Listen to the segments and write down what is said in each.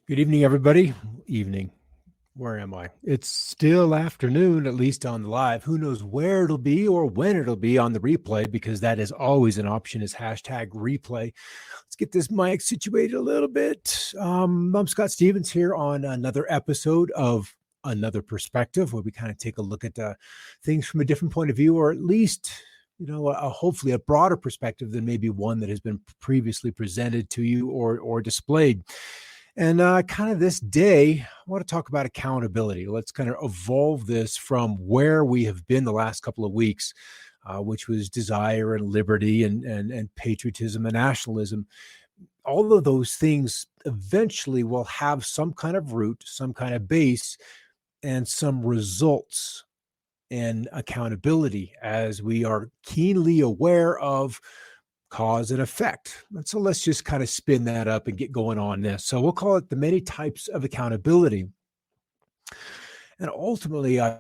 Good evening, everybody. Evening. Where am I? It's still afternoon, at least on the live. Who knows where it'll be or when it'll be on the replay, because that is always an option, is hashtag replay. Let's get this mic situated a little bit. I'm Scott Stevens here on another episode of Another Perspective, where we kind of take a look at things from a different point of view, or at least, hopefully a broader perspective than maybe one that has been previously presented to you or displayed. And kind of this day, I want to talk about accountability. Let's kind of evolve this from where we have been the last couple of weeks, which was desire and liberty and patriotism and nationalism. All of those things eventually will have some kind of root, some kind of base, and some results in accountability, as we are keenly aware of cause and effect. And so let's just kind of spin that up and get going on this. So we'll call it the many types of accountability. And ultimately, I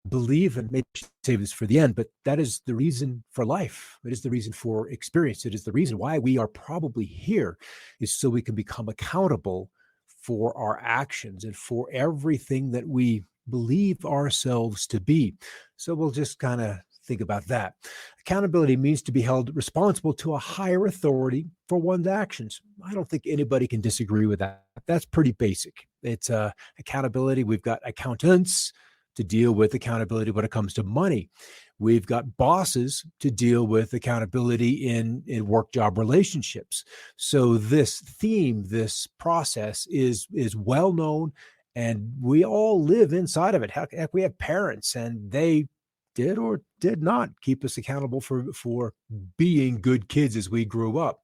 believe, and maybe I should save this for the end, but that is the reason for life. It is the reason for experience. It is the reason why we are probably here, is so we can become accountable for our actions and for everything that we believe ourselves to be. So we'll just kind of think about that. Accountability means to be held responsible to a higher authority for one's actions. I don't think anybody can disagree with that. That's pretty basic. It's accountability. We've got accountants to deal with accountability when it comes to money. We've got bosses to deal with accountability in work job relationships. So this theme, this process is well known, and we all live inside of it. Heck, we have parents, and they did or did not keep us accountable for being good kids as we grew up.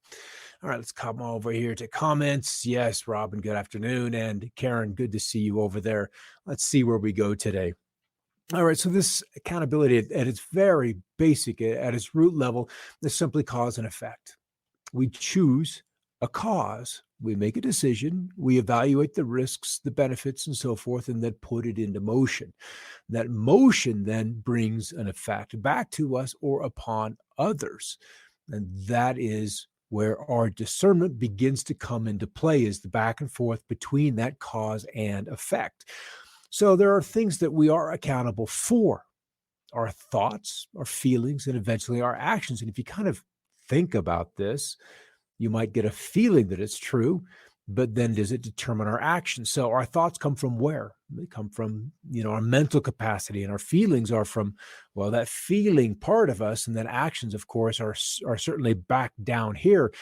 All right, let's come over here to comments. Yes, Robin, good afternoon. And Karen, good to see you over there. Let's see where we go today. All right, so this accountability at its very basic, at its root level, is simply cause and effect. We choose a cause, we make a decision, we evaluate the risks, the benefits, and so forth, and then put it into motion. That motion then brings an effect back to us or upon others. And that is where our discernment begins to come into play, is the back and forth between that cause and effect. So there are things that we are accountable for: our thoughts, our feelings, and eventually our actions. And if you kind of think about this, you might get a feeling that it's true, but then does it determine our actions? So our thoughts come from where? They come from, our mental capacity, and our feelings are from, well, that feeling part of us. And then actions, of course, are certainly back down here,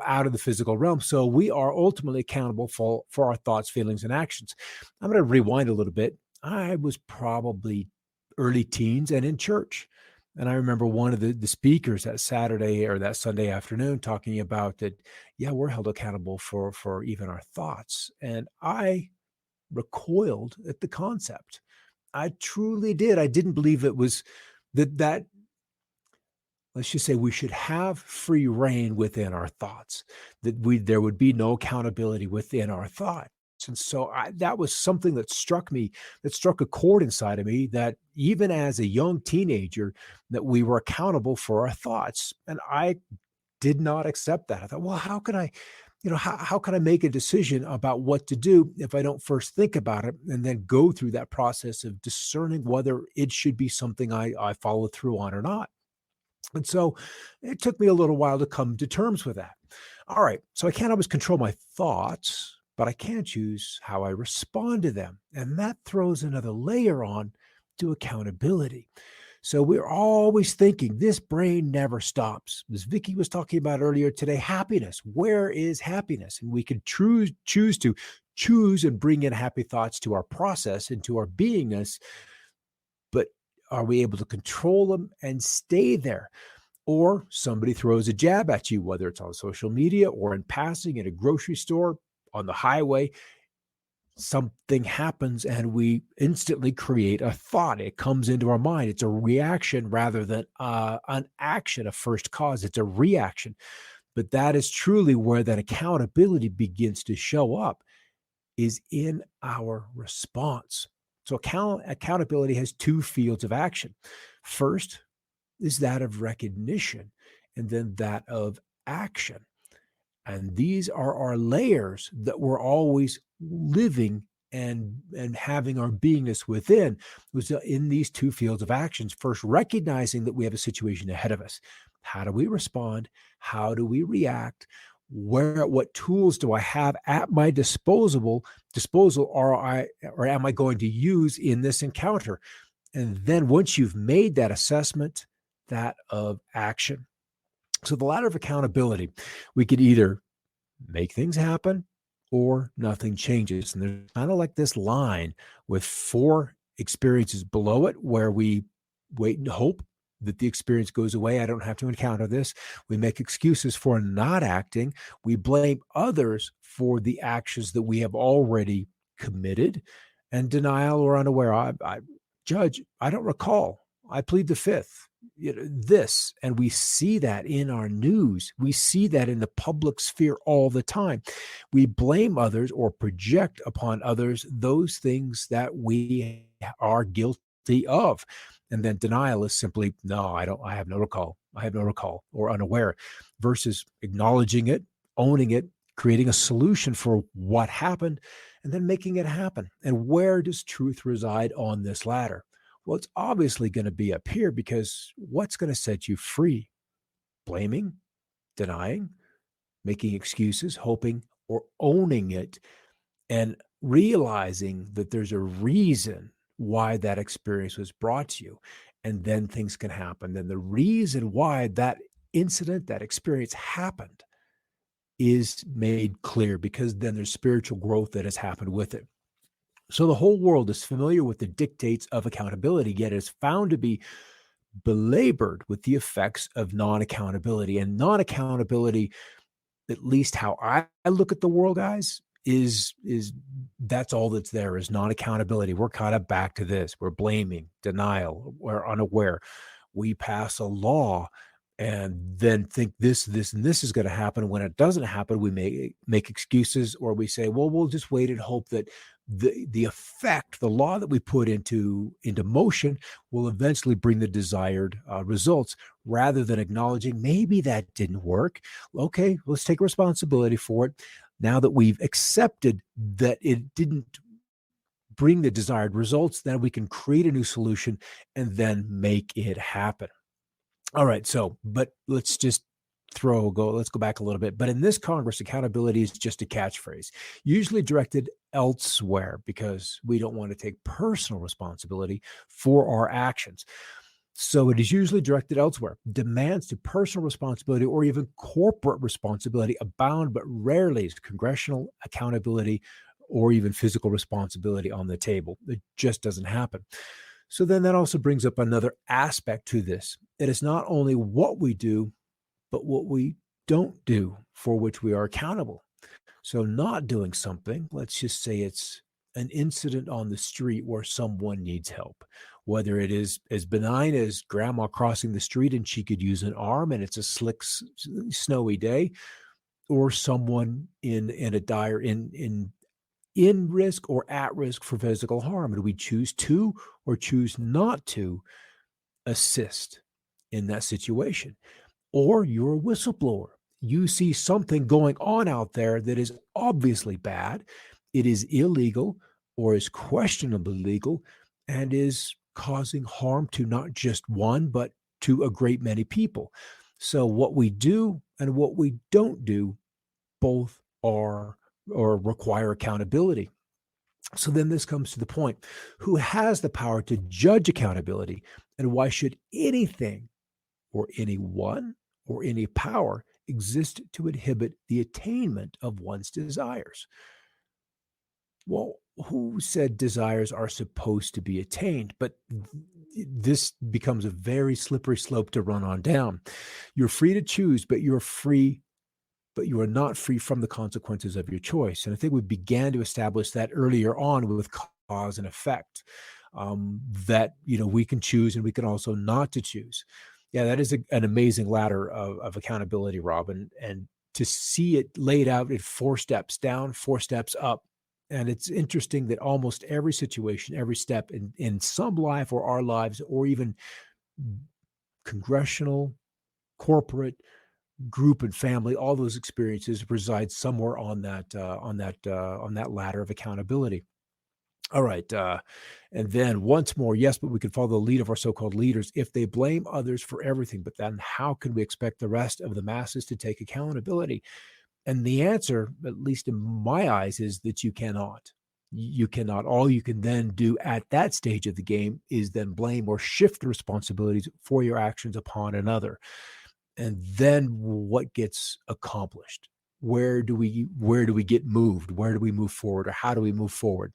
out of the physical realm. So we are ultimately accountable for our thoughts, feelings, and actions. I'm going to rewind a little bit. I was probably early teens and in church. And I remember one of the speakers that Saturday or that Sunday afternoon talking about that, yeah, we're held accountable for even our thoughts. And I recoiled at the concept. I truly did. I didn't believe it was that let's just say we should have free reign within our thoughts, that there would be no accountability within our thoughts. And so that was something that struck me, that struck a chord inside of me, that even as a young teenager, that we were accountable for our thoughts. And I did not accept that. I thought, well, how can I, how can I make a decision about what to do if I don't first think about it and then go through that process of discerning whether it should be something I follow through on or not? And so it took me a little while to come to terms with that. All right, so I can't always control my thoughts, but I can choose how I respond to them. And that throws another layer on to accountability. So we're always thinking, this brain never stops. As Vicky was talking about earlier today, happiness. Where is happiness? And we can choose and bring in happy thoughts to our process, into our beingness. But are we able to control them and stay there? Or somebody throws a jab at you, whether it's on social media or in passing at a grocery store, on the highway, something happens and we instantly create a thought. It comes into our mind. It's a reaction rather than an action, a first cause. It's a reaction. But that is truly where that accountability begins to show up, is in our response. So accountability has two fields of action. First is that of recognition, and then that of action. And these are our layers that we're always living and having our beingness within, was in these two fields of actions. First, recognizing that we have a situation ahead of us. How do we respond? How do we react? What tools do I have at my disposal or am I going to use in this encounter? And then once you've made that assessment, that of action. So the ladder of accountability, we could either make things happen or nothing changes. And there's kind of like this line with four experiences below it where we wait and hope that the experience goes away. I don't have to encounter this. We make excuses for not acting. We blame others for the actions that we have already committed, and denial or unaware. I judge, I don't recall. I plead the fifth. This, and we see that in our news. We see that in the public sphere all the time. We blame others or project upon others those things that we are guilty of. And then denial is simply, no, I have no recall. I have no recall, or unaware, versus acknowledging it, owning it, creating a solution for what happened, and then making it happen. And where does truth reside on this ladder? Well, it's obviously going to be up here, because what's going to set you free? Blaming, denying, making excuses, hoping, or owning it, and realizing that there's a reason why that experience was brought to you. And then things can happen. Then the reason why that incident, that experience happened is made clear, because then there's spiritual growth that has happened with it. So the whole world is familiar with the dictates of accountability, yet is found to be belabored with the effects of non-accountability. And non-accountability, at least how I look at the world, guys, is that's all that's there, is non-accountability. We're kind of back to this. We're blaming, denial, we're unaware. We pass a law and then think this, and this is going to happen. When it doesn't happen, we may make excuses, or we say, well, we'll just wait and hope that the effect, the law that we put into motion, will eventually bring the desired results, rather than acknowledging maybe that didn't work. Okay, let's take responsibility for it. Now that we've accepted that it didn't bring the desired results, then we can create a new solution and then make it happen. All right. So, but let's go back a little bit. But in this Congress, accountability is just a catchphrase, usually directed elsewhere, because we don't want to take personal responsibility for our actions. So it is usually directed elsewhere. Demands to personal responsibility or even corporate responsibility abound, but rarely is congressional accountability or even physical responsibility on the table. It just doesn't happen. So then that also brings up another aspect to this. It is not only what we do, but what we don't do for which we are accountable. So not doing something, let's just say it's an incident on the street where someone needs help, whether it is as benign as grandma crossing the street and she could use an arm and it's a slick, snowy day, or someone in a dire, in risk or at risk for physical harm. Do we choose to or choose not to assist in that situation? Or you're a whistleblower. You see something going on out there that is obviously bad, it is illegal or is questionably legal, and is causing harm to not just one, but to a great many people. So what we do and what we don't do both are or require accountability. So then this comes to the point: who has the power to judge accountability, and why should anything or anyone or any power exist to inhibit the attainment of one's desires? Well, who said desires are supposed to be attained? But this becomes a very slippery slope to run on down. You're free to choose, but you are not free from the consequences of your choice. And I think we began to establish that earlier on with cause and effect, that, we can choose and we can also not to choose. Yeah, that is an amazing ladder of accountability, Rob. And to see it laid out in 4 steps down, 4 steps up. And it's interesting that almost every situation, every step in some life or our lives, or even congressional, corporate, group and family, all those experiences reside somewhere on that ladder of accountability. All right. And then once more, yes, but we can follow the lead of our so-called leaders if they blame others for everything. But then how can we expect the rest of the masses to take accountability? And the answer, at least in my eyes, is that you cannot. You cannot. All you can then do at that stage of the game is then blame or shift the responsibilities for your actions upon another. And then what gets accomplished? Where do we get moved? Where do we move forward, or how do we move forward?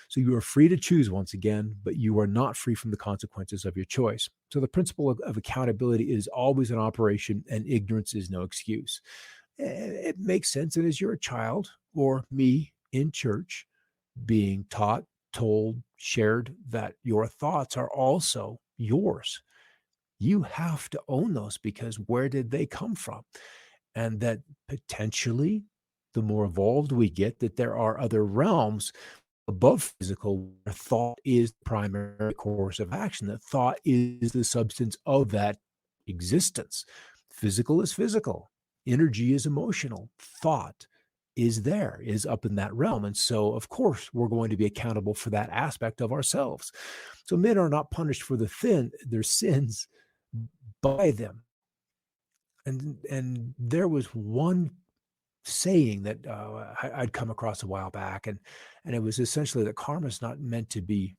So you are free to choose once again, but you are not free from the consequences of your choice. So the principle of accountability is always an operation, and ignorance is no excuse. It makes sense. And as you're a child, or me in church, being taught, told, shared that your thoughts are also yours, you have to own those, because where did they come from? And that potentially, the more evolved we get, that there are other realms above physical where thought is the primary course of action, that thought is the substance of that existence. Physical is physical, energy is emotional, thought is up in that realm. And so, of course, we're going to be accountable for that aspect of ourselves. So men are not punished for their sins by them. And there was one saying that I'd come across a while back, and it was essentially that karma is not meant to be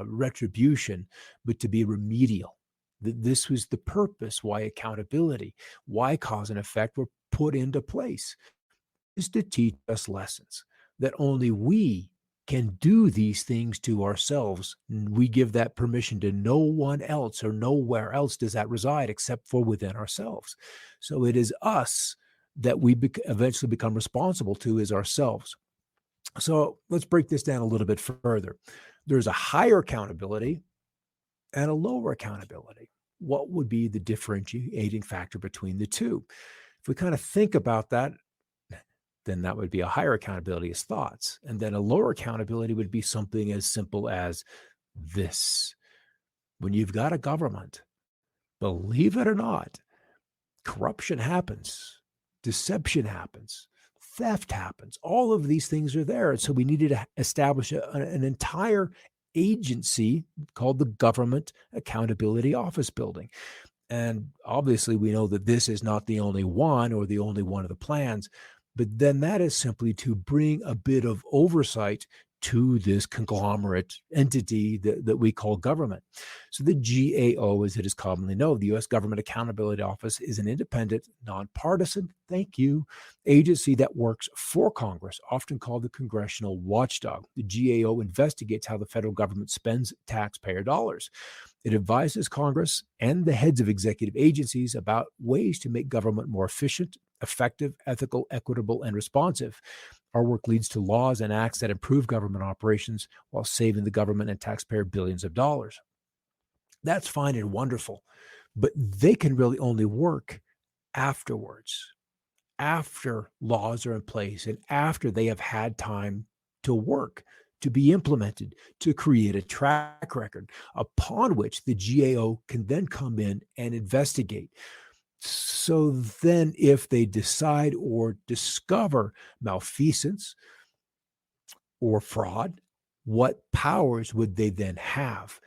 retribution, but to be remedial. That this was the purpose why accountability, why cause and effect were put into place, is to teach us lessons that only we can do these things to ourselves. We give that permission to no one else, or nowhere else does that reside except for within ourselves. So it is us that we eventually become responsible to, is ourselves. So let's break this down a little bit further. There's a higher accountability and a lower accountability. What would be the differentiating factor between the two? If we kind of think about that, then that would be a higher accountability as thoughts. And then a lower accountability would be something as simple as this. When you've got a government, believe it or not, corruption happens, deception happens, theft happens. All of these things are there. And so we needed to establish an entire agency called the Government Accountability Office Building. And obviously, we know that this is not the only one, or the only one of the plans, but then that is simply to bring a bit of oversight to this conglomerate entity that we call government. So the GAO, as it is commonly known, the U.S. Government Accountability Office, is an independent, nonpartisan, thank you, agency that works for Congress, often called the congressional watchdog. The GAO investigates how the federal government spends taxpayer dollars. It advises Congress and the heads of executive agencies about ways to make government more efficient, effective, ethical, equitable, and responsive. Our work leads to laws and acts that improve government operations while saving the government and taxpayer billions of dollars. That's fine and wonderful, but they can really only work afterwards, after laws are in place and after they have had time to work, to be implemented, to create a track record upon which the GAO can then come in and investigate. So then if they decide or discover malfeasance or fraud, what powers would they then have?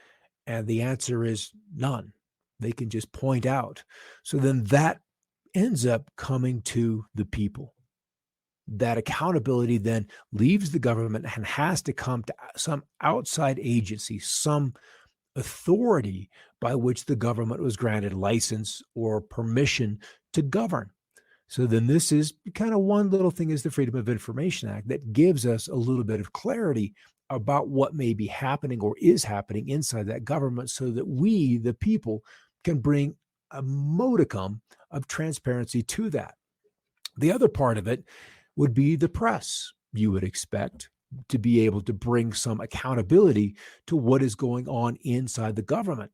And the answer is none. They can just point out. So then that ends up coming to the people. That accountability then leaves the government and has to come to some outside agency, some authority by which the government was granted license or permission to govern. So then this is kind of one little thing, is the Freedom of Information Act, that gives us a little bit of clarity about what may be happening or is happening inside that government, so that we, the people, can bring a modicum of transparency to that. The other part of it would be the press. You would expect to be able to bring some accountability to what is going on inside the government.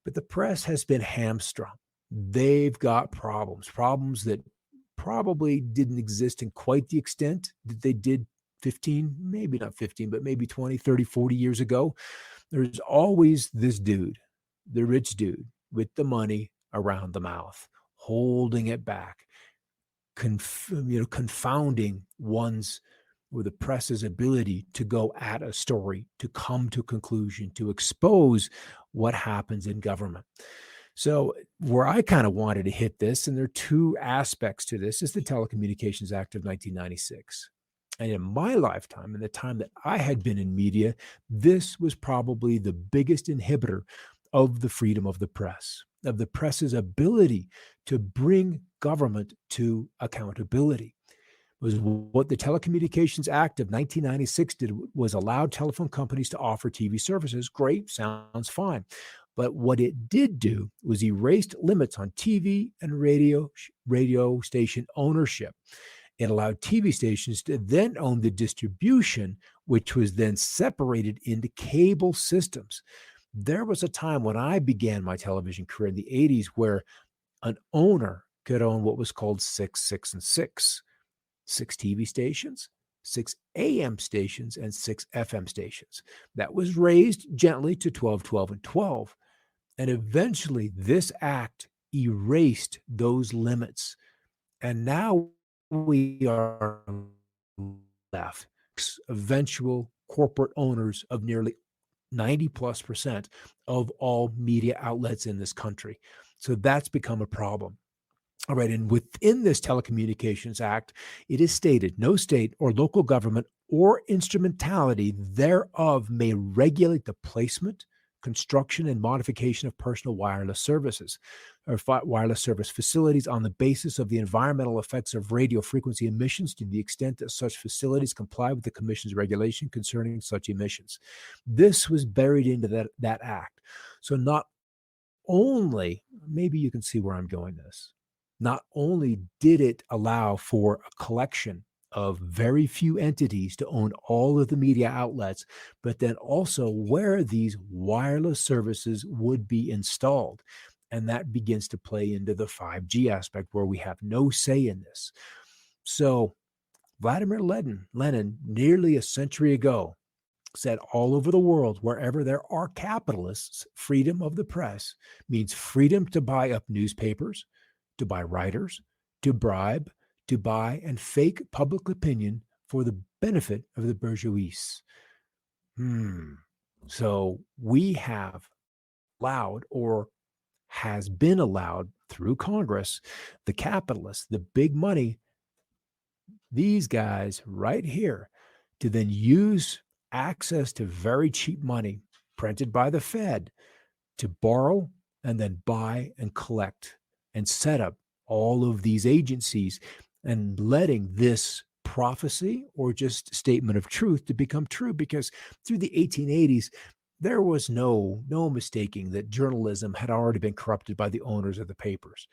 But the press has been hamstrung. They've got problems that probably didn't exist in quite the extent that they did 15, maybe not 15, but maybe 20, 30, 40 years ago. There's always this dude, the rich dude with the money around the mouth, holding it back, confounding one's or the press's ability to go at a story, to come to a conclusion, to expose what happens in government. So where I kind of wanted to hit this, and there are two aspects to this, is the Telecommunications Act of 1996. And in my lifetime, in the time that I had been in media, this was probably the biggest inhibitor of the freedom of the press, of the press's ability to bring government to accountability. Was what the Telecommunications Act of 1996 did was allowed telephone companies to offer TV services. Great, sounds fine. But what it did do was erased limits on TV and radio station ownership. It allowed TV stations to then own the distribution, which was then separated into cable systems. There was a time when I began my television career in the 80s where an owner could own what was called 6, 6, and 6 TV stations, 6 AM stations, and 6 FM stations. That was raised gently to 12, 12, and 12. And eventually, this act erased those limits. And now we are left eventual corporate owners of nearly 90+% of all media outlets in this country. So that's become a problem. All right, and within this Telecommunications Act, it is stated no state or local government or instrumentality thereof may regulate the placement, construction, and modification of personal wireless services or wireless service facilities on the basis of the environmental effects of radio frequency emissions to the extent that such facilities comply with the Commission's regulation concerning such emissions. This was buried into that act. So not only, maybe you can see where I'm going this, not only did it allow for a collection of very few entities to own all of the media outlets, but then also where these wireless services would be installed. And that begins to play into the 5G aspect where we have no say in this. So Vladimir Lenin, nearly a century ago, said all over the world, wherever there are capitalists, freedom of the press means freedom to buy up newspapers, to buy writers, to bribe, to buy and fake public opinion for the benefit of the bourgeoisie. So we have allowed, or has been allowed through Congress, the capitalists, the big money, these guys right here, to then use access to very cheap money printed by the Fed to borrow and then buy and collect and set up all of these agencies and letting this prophecy or just statement of truth to become true. Because through the 1880s, there was no mistaking that journalism had already been corrupted by the owners of the papers.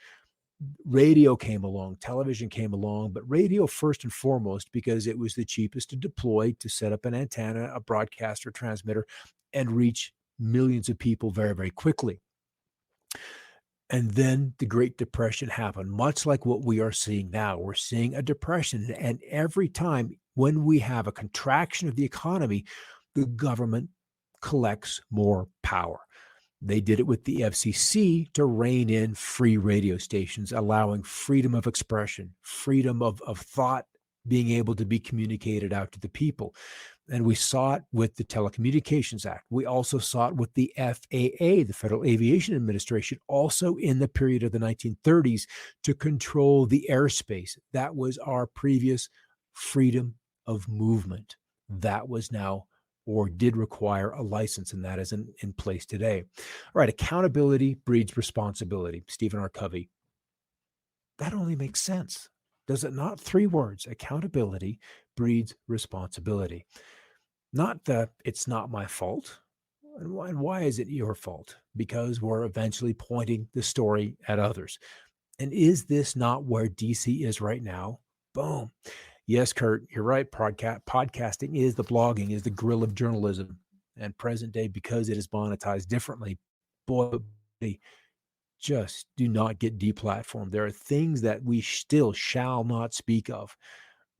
Radio came along, television came along, but radio first and foremost because it was the cheapest to deploy, to set up an antenna, a broadcaster, transmitter, and reach millions of people very, very quickly. And then the Great Depression happened, much like what we are seeing now. We're seeing a depression, and every time when we have a contraction of the economy, the government collects more power. They did it with the FCC to rein in free radio stations, allowing freedom of expression, freedom of thought being able to be communicated out to the people. And we saw it with the Telecommunications Act. We also saw it with the FAA, the Federal Aviation Administration, also in the period of the 1930s to control the airspace. That was our previous freedom of movement. That was now, or did require, a license, and that is in place today. All right, accountability breeds responsibility. Stephen R. Covey. That only makes sense. Does it not? 3 words: accountability breeds responsibility. Not that it's not my fault. And why is it your fault? Because we're eventually pointing the story at others. And is this not where DC is right now? Boom. Yes, Kurt, you're right. Podcasting is the blogging, is the grill of journalism. And present day, because it is monetized differently, boy, just do not get deplatformed. There are things that we still shall not speak of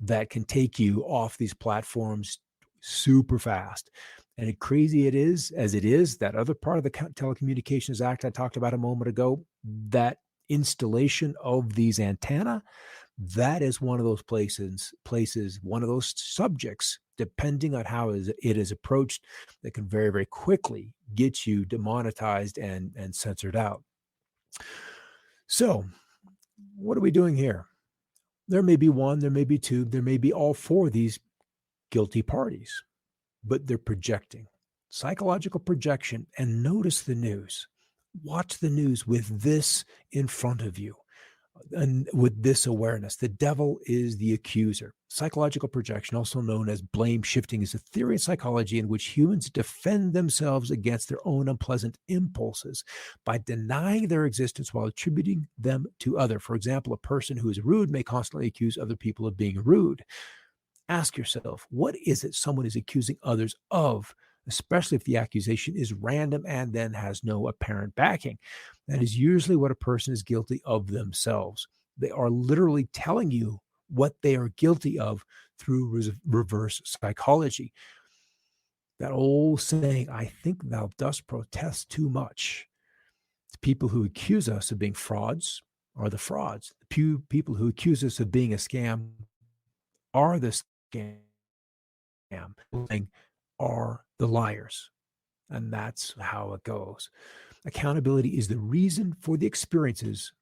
that can take you off these platforms super fast. And crazy it is, as it is, that other part of the Telecommunications Act I talked about a moment ago, that installation of these antenna, That is one of those places, one of those subjects, depending on how it is approached, that can very, very quickly get you demonetized and censored out. So, what are we doing here? There may be one, there may be two, there may be all four of these guilty parties, but they're projecting. Psychological projection. And notice the news. Watch the news with this in front of you and with this awareness. The devil is the accuser. Psychological projection, also known as blame shifting, is a theory in psychology in which humans defend themselves against their own unpleasant impulses by denying their existence while attributing them to other. For example, a person who is rude may constantly accuse other people of being rude. Ask yourself, what is it someone is accusing others of, especially if the accusation is random and then has no apparent backing? That is usually what a person is guilty of themselves. They are literally telling you what they are guilty of through reverse psychology. That old saying, I think thou dost protest too much. The people who accuse us of being frauds are the frauds. The people who accuse us of being a scam are the scam, are the liars. And that's how it goes. Accountability is the reason for the experiences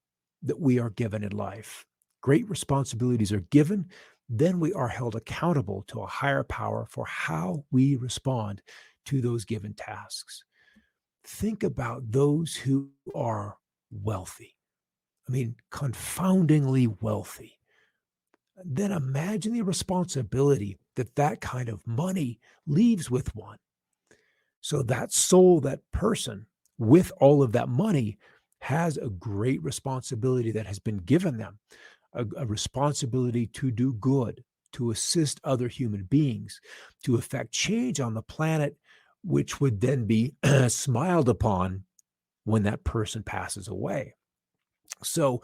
that we are given in life. Great responsibilities are given, then we are held accountable to a higher power for how we respond to those given tasks. Think about those who are wealthy. I mean, confoundingly wealthy. Then imagine the responsibility that that kind of money leaves with one. So that soul, that person with all of that money has a great responsibility that has been given them, a responsibility to do good, to assist other human beings, to affect change on the planet, which would then be smiled upon when that person passes away. So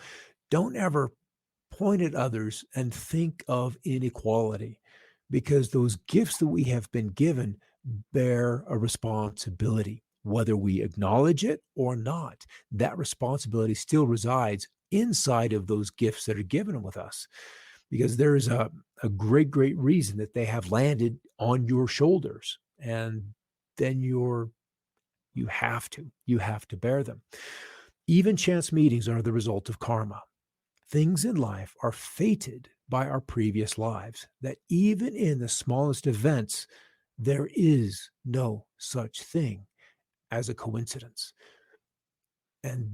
don't ever point at others and think of inequality, because those gifts that we have been given bear a responsibility, whether we acknowledge it or not. That responsibility still resides inside of those gifts that are given with us, because there is a great reason that they have landed on your shoulders, and then you have to bear them. Even chance meetings are the result of karma. Things in life are fated by our previous lives, that even in the smallest events, there is no such thing as a coincidence. And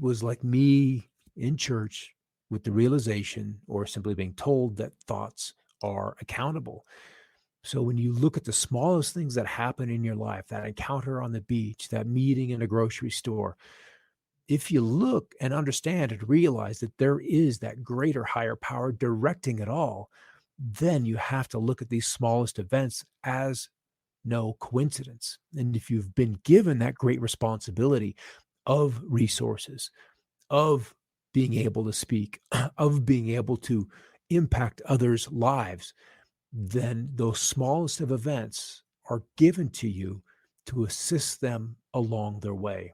was like me in church with the realization, or simply being told, that thoughts are accountable. So when you look at the smallest things that happen in your life, that encounter on the beach, that meeting in a grocery store, if you look and understand and realize that there is that greater, higher power directing it all, then you have to look at these smallest events as no coincidence. And if you've been given that great responsibility of resources, of being able to speak, of being able to impact others' lives, then those smallest of events are given to you to assist them along their way.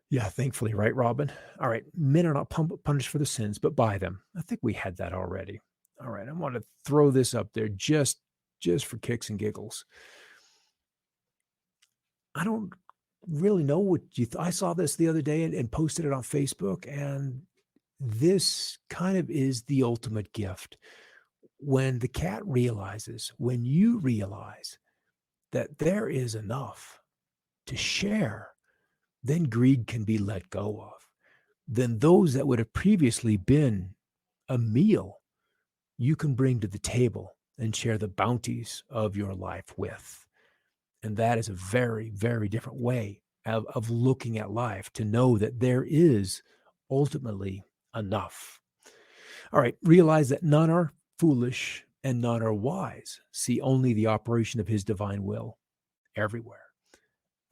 Yeah, thankfully, right, Robin? All right. Men are not punished for the sins, but by them. I think we had that already. All right. I want to throw this up there just for kicks and giggles. I don't really know what I saw this the other day and posted it on Facebook, and this kind of is the ultimate gift. When the cat realizes, when you realize that there is enough to share, then greed can be let go of. Then those that would have previously been a meal, you can bring to the table and share the bounties of your life with. And that is a very, very different way of looking at life, to know that there is ultimately enough. All right, realize that none are foolish and none are wise. See only the operation of his divine will everywhere.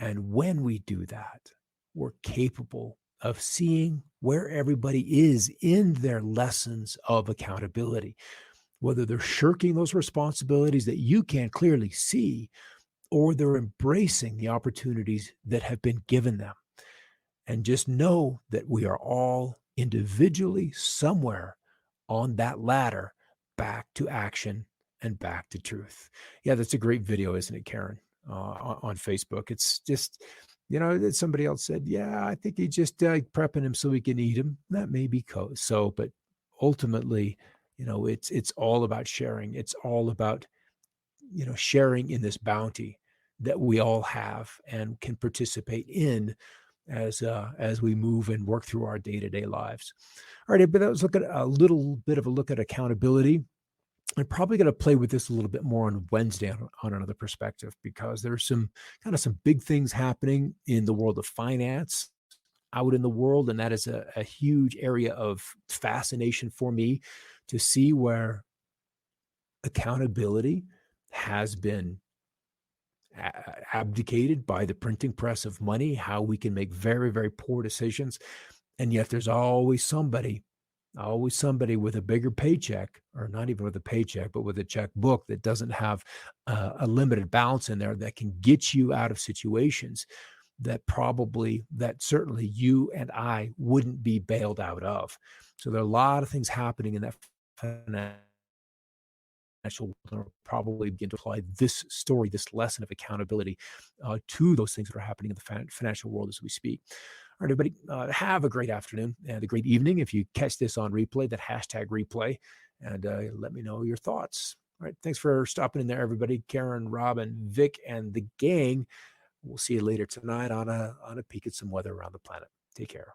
And when we do that, we're capable of seeing where everybody is in their lessons of accountability, whether they're shirking those responsibilities that you can't clearly see, or they're embracing the opportunities that have been given them. And just know that we are all individually somewhere on that ladder back to action and back to truth. Yeah, that's a great video, isn't it, Karen? On Facebook. It's just, that somebody else said, yeah, I think he just prepping him so he can eat him. That may be so, but ultimately, it's all about sharing. It's all about, sharing in this bounty that we all have and can participate in as we move and work through our day-to-day lives. All right, but that was a little bit of a look at accountability. I'm probably going to play with this a little bit more on Wednesday on another perspective, because there's some big things happening in the world of finance out in the world. And that is a huge area of fascination for me to see where accountability has been abdicated by the printing press of money, how we can make very, very poor decisions. And yet there's always somebody with a bigger paycheck, or not even with a paycheck, but with a checkbook that doesn't have a limited balance in there, that can get you out of situations that certainly you and I wouldn't be bailed out of. So there are a lot of things happening in that financial world, and we'll probably begin to apply this story, this lesson of accountability, to those things that are happening in the financial world as we speak. All right, everybody, have a great afternoon and a great evening. If you catch this on replay, that hashtag replay, and let me know your thoughts. All right, thanks for stopping in there, everybody. Karen, Robin, Vic, and the gang. We'll see you later tonight on a peek at some weather around the planet. Take care.